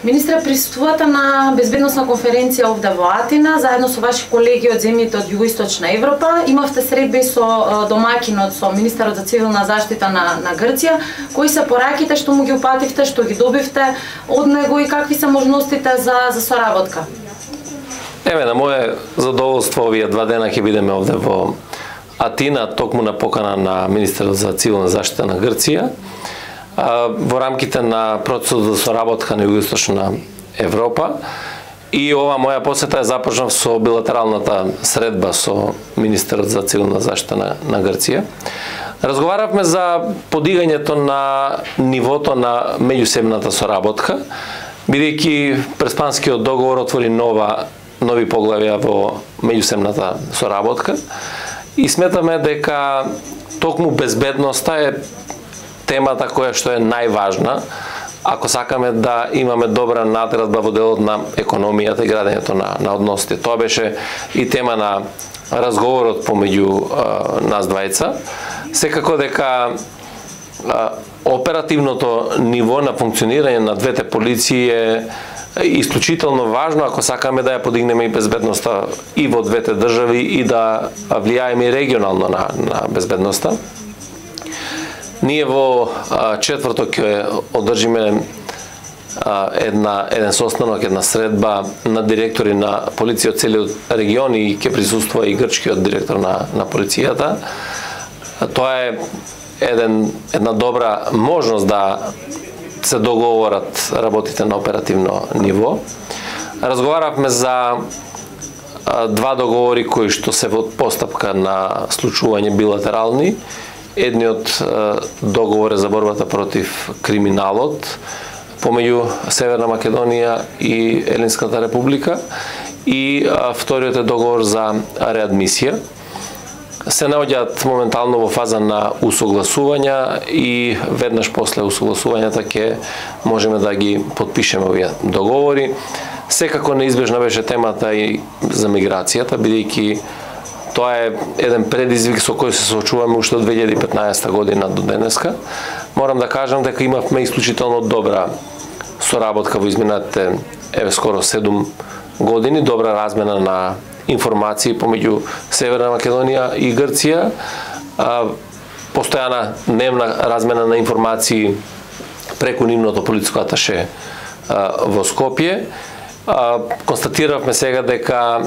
Министре, присуствувате на безбедносна конференција овде во Атина, заедно со ваши колеги од земјите од Југоисточна Европа. Имавте средби со домаќинот, со министерот за цивилна заштита на Грција. Кои се пораките што му ги упативте, што ги добивте од него и какви се можностите за соработка? Еве, на мое задоволство, овие 2 дена ќе бидеме овде во Атина, токму на покана на министерот за цивилна заштита на Грција, во рамките на процесот за соработка на Југоисточна Европа. И ова моја посета е започнав со билатералната средба со министерот за цивилна заштита на Грција. Разговаравме за подигањето на нивото на меѓусебната соработка, бидејќи Преспанскиот договор отвори нови поглавја во меѓусебната соработка и сметаме дека токму безбедноста е темата која што е најважна ако сакаме да имаме добра надградба во делот на економијата и градењето на односите. Тоа беше и тема на разговорот помеѓу нас двајца. Секако дека оперативното ниво на функционирање на двете полиции е исклучително важно ако сакаме да ја подигнеме и безбедноста и во двете држави и да влијаеме и регионално на безбедноста. Ние во четврток ќе одржиме еден состанок, една средба на директори на полиција од целиот регион и ќе присуствува и грчкиот директор на полицијата. Тоа е една добра можност да се договорат работите на оперативно ниво. Разговаравме за 2 договори кои што се во постапка на случување билатерални. Едниот договор е за борбата против криминалот помеѓу Северна Македонија и Елинската република и вториот е договор за реадмисија. Се наоѓаат моментално во фаза на усогласувања и веднаш после усогласувањата ќе можеме да ги потпишеме овие договори. Секако неизбежна беше темата и за миграцијата, бидејќи тоа е еден предизвик со кој се соочуваме уште од 2015 година до денеска. Морам да кажам дека имавме исклучително добра соработка во изминатите скоро 7 години, добра размена на информации помеѓу Северна Македонија и Грција, постојана дневна размена на информации преку нивното полициско аташе во Скопје. Констатиравме сега дека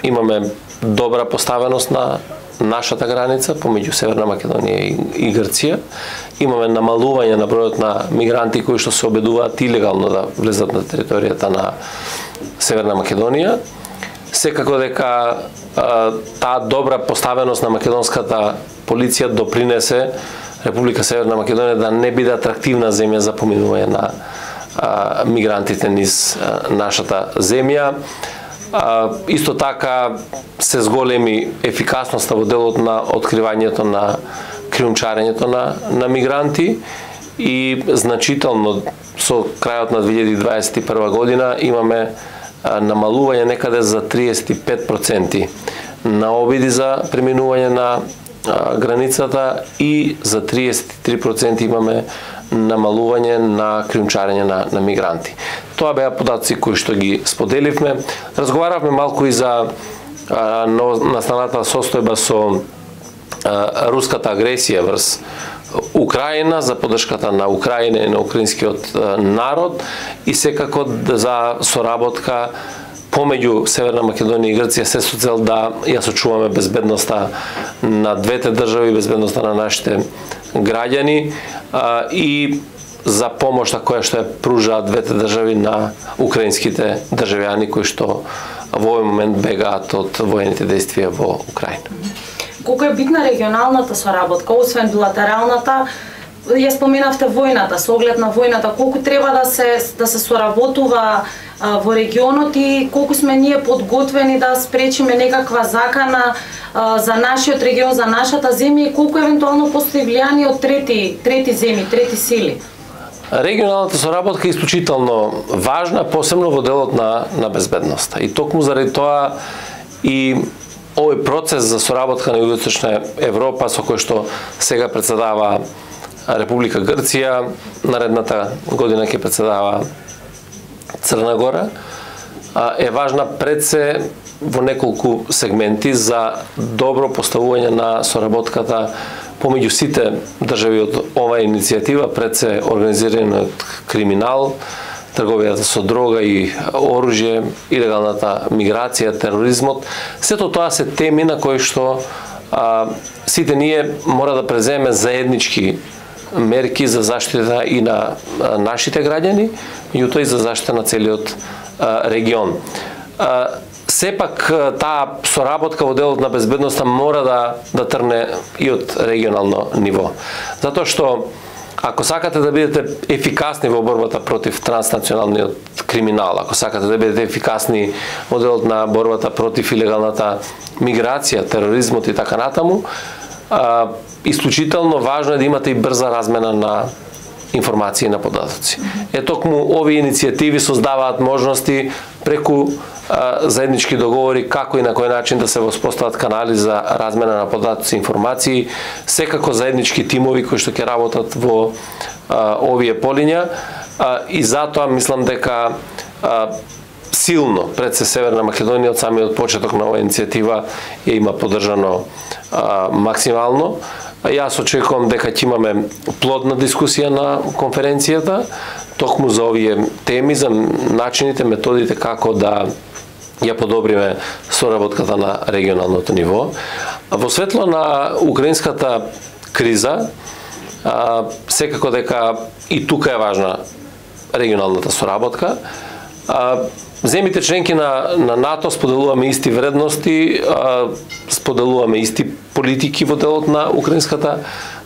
имаме добра поставеност на нашата граница помеѓу Северна Македонија и Грција. Имаме намалување на бројот на мигранти кои што се обидуваат илегално да влезат на територијата на Северна Македонија. Секако дека таа добра поставеност на македонската полиција допринесе Република Северна Македонија да не биде атрактивна земја за поминување на мигрантите низ нашата земја. Исто така се зголеми ефикасноста во делот на откривањето на криумчарењето на мигранти и значително со крајот на 2021 година имаме намалување некаде за 35% на обиди за преминување на границата и за 33% имаме намалување на криумчарење на мигранти. Тоа беа податци кои што ги споделивме. Разговаравме малку и за настаната состојба со руската агресија врз Украина, за поддршката на Украина и на украинскиот народ и секако за соработка помеѓу Северна Македонија и Грција се со цел да ја сочуваме безбедноста на двете држави, безбедноста на нашите граѓани и за помошта која што ја пружаат двете држави на украинските државјани кои што во овој момент бегаат од воените действија во Украина. Колку е битна регионалната соработка, освен билатералната, ја споменавте војната, со оглед на војната, колку треба да се соработува во регионот и колку сме ние подготвени да спречиме некаква закана за нашиот регион, за нашата земја и колку евентуално постои влијание од трети земји, трети сили? Регионалната соработка е исклучително важна, посебно во делот на безбедноста. И токму заради тоа и овој процес за соработка на Југоисточна Европа со кој што сега председава Република Грција, наредната година ќе председава Црна Гора е важна пред се во неколку сегменти за добро поставување на соработката помеѓу сите држави од оваа иницијатива, пред се организираниот криминал, трговијата со дрога и оружје, илегалната миграција, тероризмот. Сето тоа се теми на кои што сите ние мора да преземе заеднички мерки за заштита и на нашите граѓани, меѓутоа и за заштита на целиот регион. Сепак таа соработка во делот на безбедноста мора да трне и од регионално ниво. Затоа што ако сакате да бидете ефикасни во борбата против транснационалниот криминал, ако сакате да бидете ефикасни во делот на борбата против илегалната миграција, тероризмот и така натаму, исклучително важно е да имате и брза размена на информации и на податоци. Токму овие иницијативи создаваат можности преку заеднички договори како и на кој начин да се воспостават канали за размена на податоци и информации, секако заеднички тимови кои што ќе работат во овие полиња, и затоа мислам дека силно пред се Северна Македонија од самиот почеток на оваа иницијатива ја има поддржано максимално. Јас очекувам дека ќе имаме плодна дискусија на конференцијата токму за овие теми, за начините, методите како да ја подобриме соработката на регионалното ниво. Во светло на украинската криза, секако дека и тука е важна регионалната соработка. Земите членки на НАТО споделуваме исти вредности, споделуваме исти политики во делот на украинската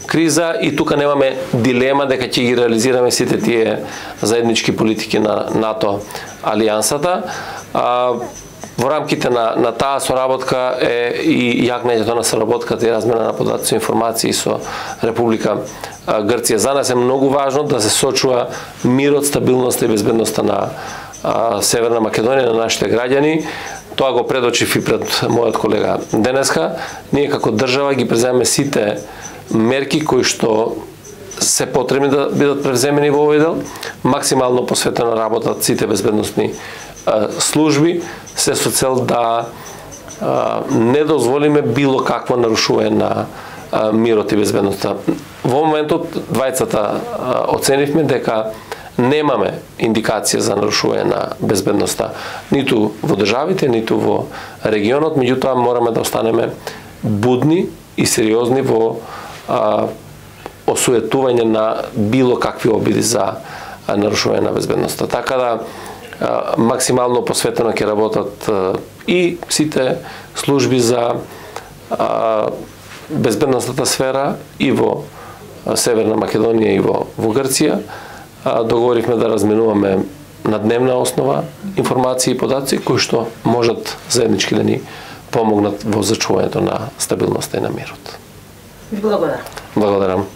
криза и тука немаме дилема дека ќе ги реализираме сите тие заеднички политики на НАТО алијансата. Во рамките на таа соработка е и јакнењето на соработката и размена на податоци и информации со Република Грција. За нас е многу важно да се сочува мирот, стабилноста и безбедноста на Северна Македонија, на нашите граѓани. Тоа го предочив и пред мојот колега денеска. Ние како држава ги преземаме сите мерки кои што се потребни да бидат превземени во овој дел, максимално посветено работат сите безбедносни служби, се со цел да не дозволиме било какво нарушување на мирот и безбедноста. Во моментот двајцата оценивме дека немаме индикација за нарушување на безбедноста ниту во државите, ниту во регионот, меѓутоа мораме да останеме будни и сериозни во осуетување на било какви обиди за нарушување на безбедноста. Така да максимално посветено ќе работат и сите служби за безбедносната сфера и во Северна Македонија и во Грција. Договоривме да разменуваме на дневна основа информации и податоци кои што можат заеднички да ни помогнат во зачувањето на стабилноста и на мирот. Благодарам. Благодарам.